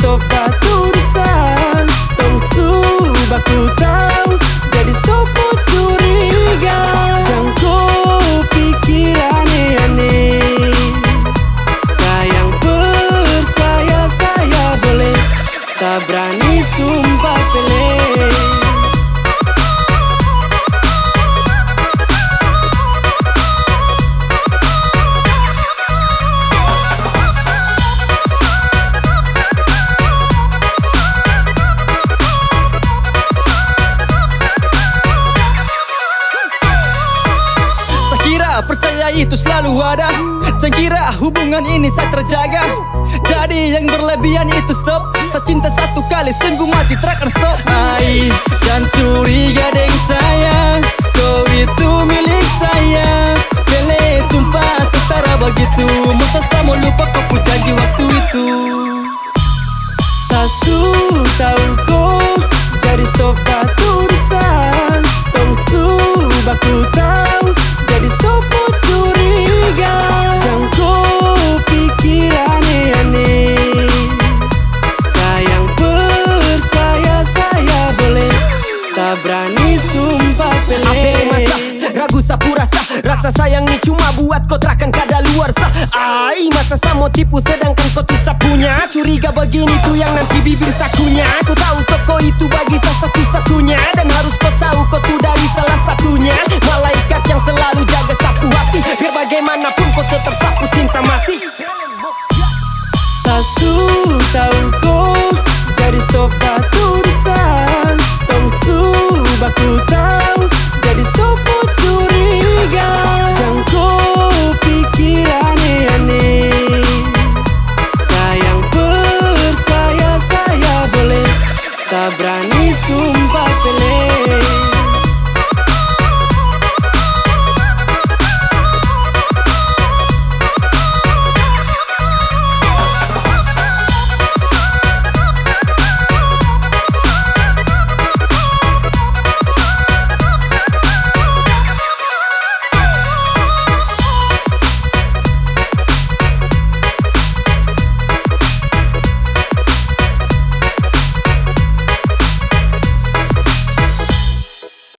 stop batu urusan. Tong su baku tahu, jadi stop curiga. Jangko pikiran aneh. Sayang percaya saya boleh, sabrani sumpah pele. Percaya itu selalu ada. Jangan kira hubungan ini saya terjaga. Jadi yang berlebihan itu stop. Saya cinta satu kali sungguh mati terakan stop. Ai, jangan curiga deng saya, kau itu milik saya. Pele sumpah setara begitu. Masa saya mau lupa kau pun janji waktu itu. Sasu tahu kau, jadi stop batu urusan. Tong su baku tahu, jadi stop curiga. Jangko pikiran aneh. Sayang percaya saya boleh, sabrani sumpah pele. Apa masa ragu sapu rasa sayang ni cuma buat kau terakan kada luar sah. Ai, masa saya mau tipu sedangkan kau tuh tak punya. Curiga begini tuh yang nanti bibir sakunya. Kau tahu toko itu bagi saya satu-satunya. Dan